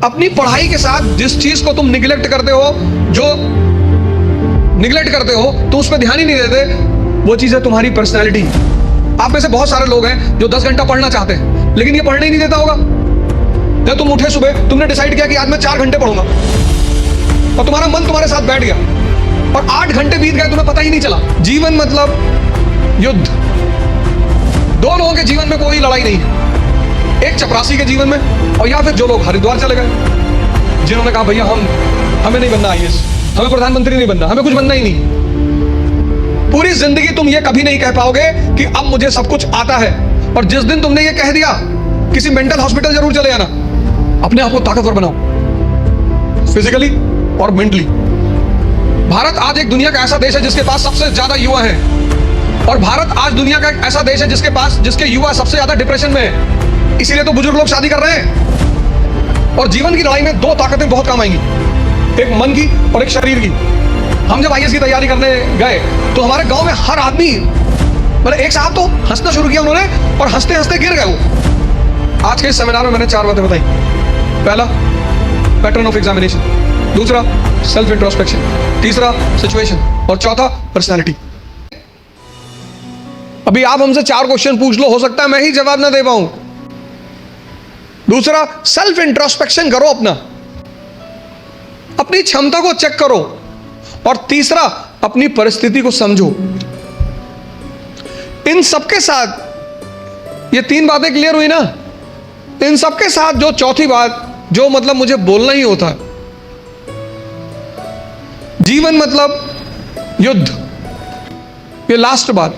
अपनी पढ़ाई के साथ जिस चीज को तुम निगलेक्ट करते हो, जो निगलेक्ट करते हो, तो उस पर ध्यान ही नहीं देते, वो चीज है तुम्हारी पर्सनैलिटी। आप में से बहुत सारे लोग हैं जो 10 घंटा पढ़ना चाहते हैं, लेकिन ये पढ़ने ही नहीं देता होगा। जब तुम उठे सुबह, तुमने डिसाइड किया कि आज मैं 4 घंटे पढ़ूंगा, और तुम्हारा मन तुम्हारे साथ बैठ गया, और 8 घंटे बीत गए, तुम्हें पता ही नहीं चला। जीवन मतलब युद्ध। दो लोगों के जीवन में कोई लड़ाई नहीं है, एक चपरासी के जीवन में, और या फिर जो लोग हरिद्वार चले गए, जिन्होंने कहा भैया हमें नहीं बनना आईएएस, हमें प्रधानमंत्री नहीं बनना, हमें कुछ बनना ही नहीं। पूरी जिंदगी तुम ये कभी नहीं कह पाओगे कि अब मुझे सब कुछ आता है, और जिस दिन तुमने ये कह दिया, किसी मेंटल हॉस्पिटल जरूर चले जाना। अपने आप को ताकतवर बनाओ, फिजिकली और मेंटली। भारत आज एक दुनिया का ऐसा देश है जिसके पास सबसे ज्यादा युवा हैं, और भारत आज दुनिया का एक ऐसा देश है जिसके युवा सबसे ज्यादा डिप्रेशन में है। इसीलिए तो बुजुर्ग लोग शादी कर रहे हैं। और जीवन की लड़ाई में दो ताकतें बहुत काम आएंगी, एक मन की और एक शरीर की। हम जब आईएएस की तैयारी करने गए तो हमारे गांव में हर आदमी, मतलब एक साहब तो हंसना शुरू किया उन्होंने, और हंसते हंसते गिर गए वो। आज के इस सेमिनार में मैंने 4 बातें बताई। पहला, पैटर्न ऑफ एग्जामिनेशन। दूसरा, सेल्फ इंट्रोस्पेक्शन। तीसरा, सिचुएशन। और चौथा, पर्सनालिटी। अभी आप हमसे 4 क्वेश्चन पूछ लो, हो सकता है मैं ही जवाब ना दे पाऊं। दूसरा, सेल्फ इंट्रोस्पेक्शन करो, अपनी क्षमता को चेक करो। और तीसरा, अपनी परिस्थिति को समझो। इन सबके साथ ये 3 बातें क्लियर हुई ना, इन सबके साथ जो चौथी बात, जो मतलब मुझे बोलना ही होता है, जीवन मतलब युद्ध। ये लास्ट बात,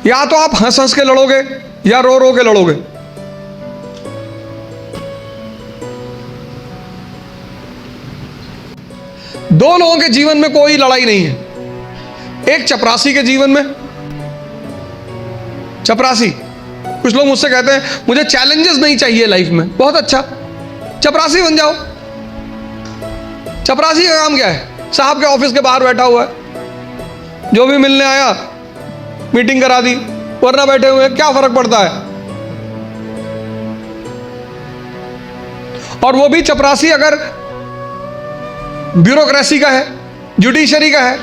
या तो आप हंस हंस के लड़ोगे या रो रो के लड़ोगे। दो लोगों के जीवन में कोई लड़ाई नहीं है, एक चपरासी के जीवन में। चपरासी, कुछ लोग मुझसे कहते हैं मुझे चैलेंजेस नहीं चाहिए लाइफ में। बहुत अच्छा, चपरासी बन जाओ। चपरासी का काम क्या है? साहब के ऑफिस के बाहर बैठा हुआ है, जो भी मिलने आया मीटिंग करा दी, वरना बैठे हुए, क्या फर्क पड़ता है। और वो भी चपरासी अगर ब्यूरोक्रेसी का है, जुडिशरी का है।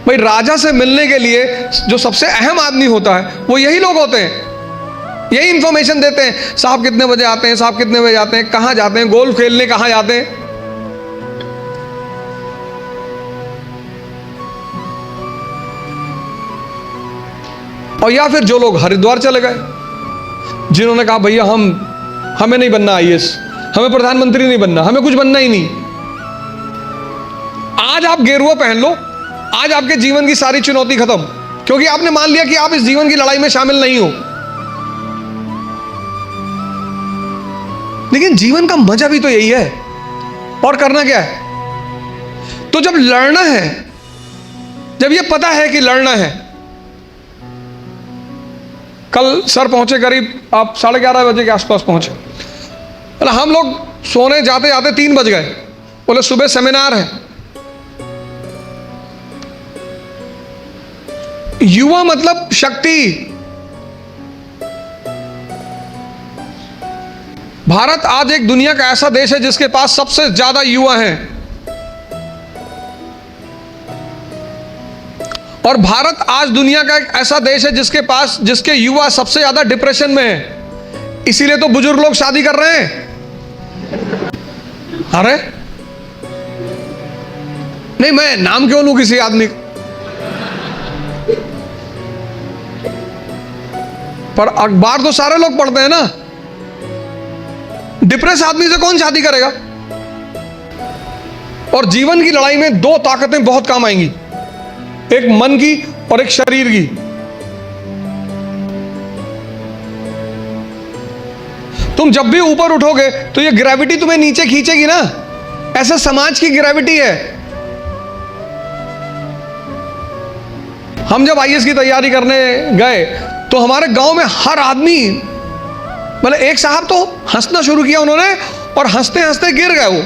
भाई राजा से मिलने के लिए जो सबसे अहम आदमी होता है वो यही लोग होते हैं, यही इंफॉर्मेशन देते हैं। साहब कितने बजे आते हैं, साहब कितने बजे आते हैं, कहां जाते हैं, गोल्फ खेलने कहां जाते हैं। और या फिर जो लोग हरिद्वार चले गए, जिन्होंने कहा भैया हमें नहीं बनना आईएएस, हमें प्रधानमंत्री नहीं बनना, हमें कुछ बनना ही नहीं। आज आप गेरुआ पहन लो, आज आपके जीवन की सारी चुनौती खत्म, क्योंकि आपने मान लिया कि आप इस जीवन की लड़ाई में शामिल नहीं हो। लेकिन जीवन का मजा भी तो यही है, और करना क्या है। तो जब लड़ना है, जब ये पता है कि लड़ना है। कल सर पहुंचे करीब आप 11:30 बजे के आसपास पहुंचे। हम लोग सोने जाते जाते 3 बज गए। बोले सुबह सेमिनार है। युवा मतलब शक्ति। भारत आज एक दुनिया का ऐसा देश है जिसके पास सबसे ज्यादा युवा हैं, और भारत आज दुनिया का एक ऐसा देश है जिसके युवा सबसे ज्यादा डिप्रेशन में है। इसीलिए तो बुजुर्ग लोग शादी कर रहे हैं। अरे नहीं, मैं नाम क्यों लूं किसी आदमी, पर अखबार तो सारे लोग पढ़ते हैं ना। डिप्रेस आदमी से कौन शादी करेगा। और जीवन की लड़ाई में 2 ताकतें बहुत काम आएंगी, एक मन की और एक शरीर की। तुम जब भी ऊपर उठोगे तो ये ग्रेविटी तुम्हें नीचे खींचेगी ना, ऐसे समाज की ग्रेविटी है। हम जब आईएएस की तैयारी करने गए तो हमारे गांव में हर आदमी, मतलब एक साहब तो हंसना शुरू किया उन्होंने, और हंसते हंसते गिर गए वो।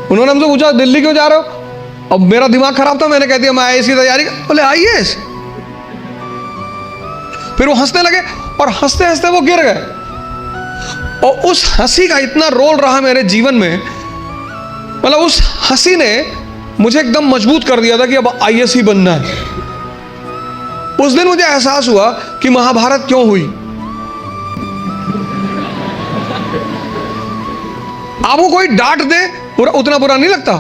उन्होंने हमसे पूछा दिल्ली क्यों जा रहे हो। अब मेरा दिमाग खराब था, मैंने कह दिया मैं आईएएस की तैयारी। बोले आईएएस? फिर वो हंसने लगे और हंसते हंसते वो गिर गए। और उस हंसी का इतना रोल रहा मेरे जीवन में, मतलब उस हंसी ने मुझे एकदम मजबूत कर दिया था कि अब आईएएस ही बनना है। उस दिन मुझे एहसास हुआ कि महाभारत क्यों हुई। आपको कोई डांट दे उतना बुरा नहीं लगता,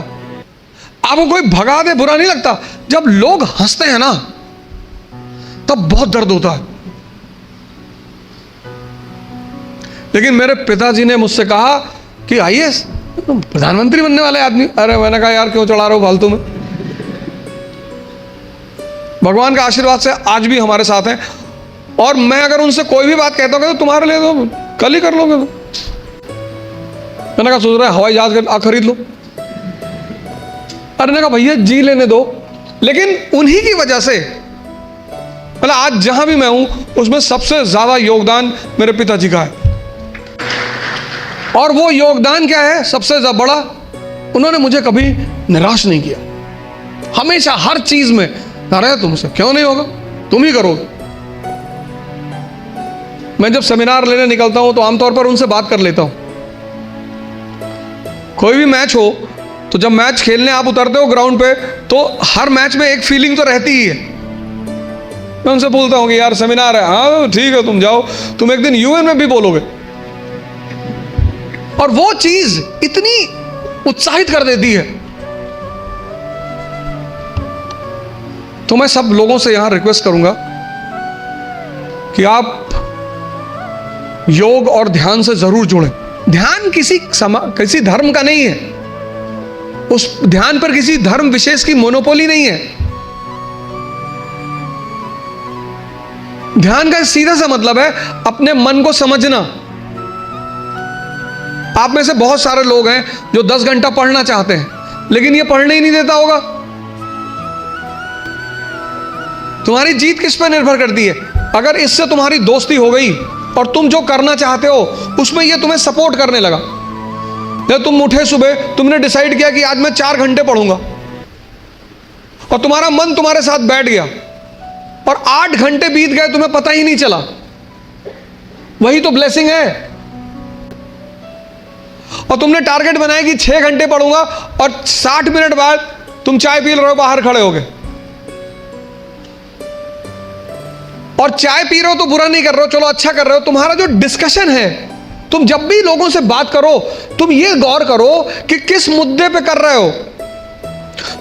आपको कोई भगा दे बुरा नहीं लगता, जब लोग हंसते हैं ना तब बहुत दर्द होता है। लेकिन मेरे पिताजी ने मुझसे कहा कि आईएएस प्रधानमंत्री बनने वाले आदमी। अरे मैंने कहा यार क्यों चढ़ा रहे हो फालतू में। भगवान का आशीर्वाद से आज भी हमारे साथ हैं। और मैं अगर उनसे कोई भी बात कहता हूँ तो तुम्हारे लिए तो कल ही कर लोगे तो। मैंने कहा सोच रहा है हवाई जहाज खरीद लो। अरे ने कहा भैया जी लेने दो। लेकिन उन्हीं की वजह से मतलब आज जहां भी मैं हूं उसमें सबसे ज्यादा योगदान मेरे पिताजी का है। और वो योगदान क्या है सबसे ज्यादा बड़ा, उन्होंने मुझे कभी निराश नहीं किया। हमेशा हर चीज में, अरे तुमसे क्यों नहीं होगा, तुम ही करोगे। मैं जब सेमिनार लेने निकलता हूं तो आमतौर पर उनसे बात कर लेता हूं। कोई भी मैच हो तो जब मैच खेलने आप उतरते हो ग्राउंड पे तो हर मैच में एक फीलिंग तो रहती ही है। मैं उनसे बोलता हूं कि यार सेमिनार है, हाँ ठीक है तुम जाओ, तुम एक दिन यूएन में भी बोलोगे। और वो चीज इतनी उत्साहित कर देती है। तो मैं सब लोगों से यहां रिक्वेस्ट करूंगा कि आप योग और ध्यान से जरूर जुड़ें। ध्यान किसी धर्म का नहीं है, उस ध्यान पर किसी धर्म विशेष की मोनोपोली नहीं है। ध्यान का सीधा सा मतलब है अपने मन को समझना। आप में से बहुत सारे लोग हैं जो 10 घंटा पढ़ना चाहते हैं लेकिन ये पढ़ने ही नहीं देता होगा। तुम्हारी जीत किस पर निर्भर करती है? अगर इससे तुम्हारी दोस्ती हो गई और तुम जो करना चाहते हो उसमें ये तुम्हें सपोर्ट करने लगा। जब तुम उठे सुबह, तुमने डिसाइड किया कि आज मैं 4 घंटे पढ़ूंगा और तुम्हारा मन तुम्हारे साथ बैठ गया और 8 घंटे बीत गए तुम्हें पता ही नहीं चला, वही तो ब्लेसिंग है। और तुमने टारगेट बनाया कि 6 घंटे पढ़ूंगा और 60 मिनट बाद तुम चाय पी रहे हो बाहर खड़े हो गए। और चाय पी रहे हो तो बुरा नहीं कर रहे हो, चलो अच्छा कर रहे हो। तुम्हारा जो डिस्कशन है, तुम जब भी लोगों से बात करो तुम ये गौर करो कि किस मुद्दे पे कर रहे हो।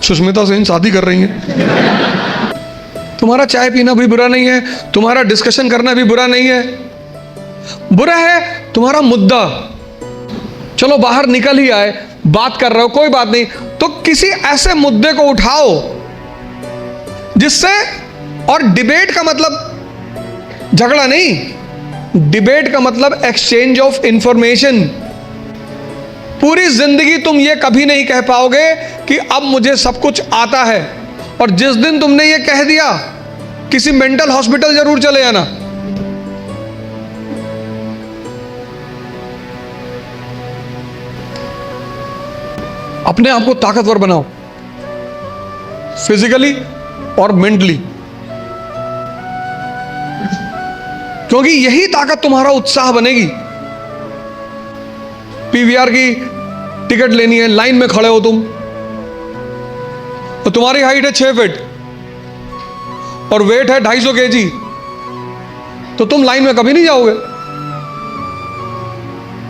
सुष्मिता सेन शादी कर रही है, तुम्हारा चाय पीना भी बुरा नहीं है, तुम्हारा डिस्कशन करना भी बुरा नहीं है। बुरा है तुम्हारा मुद्दा। चलो बाहर निकल ही आए, बात कर रहे हो, कोई बात नहीं, तो किसी ऐसे मुद्दे को उठाओ जिससे, और डिबेट का मतलब झगड़ा नहीं, डिबेट का मतलब एक्सचेंज ऑफ इंफॉर्मेशन। पूरी जिंदगी तुम ये कभी नहीं कह पाओगे कि अब मुझे सब कुछ आता है, और जिस दिन तुमने ये कह दिया किसी मेंटल हॉस्पिटल जरूर चले जाना। अपने आप को ताकतवर बनाओ, फिजिकली और मेंटली, क्योंकि यही ताकत तुम्हारा उत्साह बनेगी। पीवीआर की टिकट लेनी है, लाइन में खड़े हो तुम, तो तुम्हारी हाइट है 6 फीट और वेट है 250 kg, तो तुम लाइन में कभी नहीं जाओगे।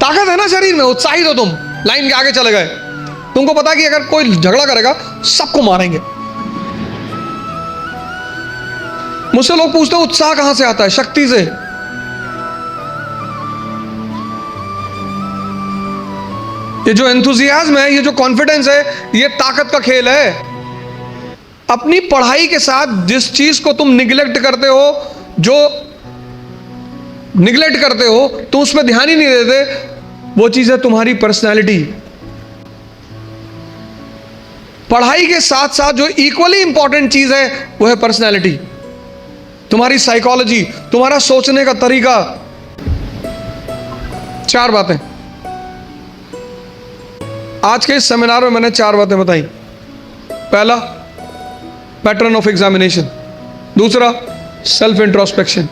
ताकत है ना शरीर में, उत्साहित हो तुम, लाइन के आगे चले गए। तुमको पता कि अगर कोई झगड़ा करेगा सबको मारेंगे। मुझसे लोग पूछते हैं उत्साह कहां से आता है? शक्ति से। ये जो एंथुजियाज्म है, ये जो कॉन्फिडेंस है, ये ताकत का खेल है। अपनी पढ़ाई के साथ जिस चीज को तुम निगलेक्ट करते हो, जो निगलेक्ट करते हो, तुम उस पर ध्यान ही नहीं देते, वो चीज है तुम्हारी पर्सनैलिटी। पढ़ाई के साथ साथ जो इक्वली इंपॉर्टेंट चीज है वो है पर्सनैलिटी, तुम्हारी साइकोलॉजी, तुम्हारा सोचने का तरीका। 4 बातें आज के इस सेमिनार में मैंने 4 बातें बताई। पहला, पैटर्न ऑफ एग्जामिनेशन। दूसरा, सेल्फ इंट्रोस्पेक्शन।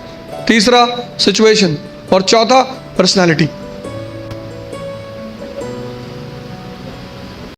तीसरा सिचुएशन और चौथा पर्सनालिटी।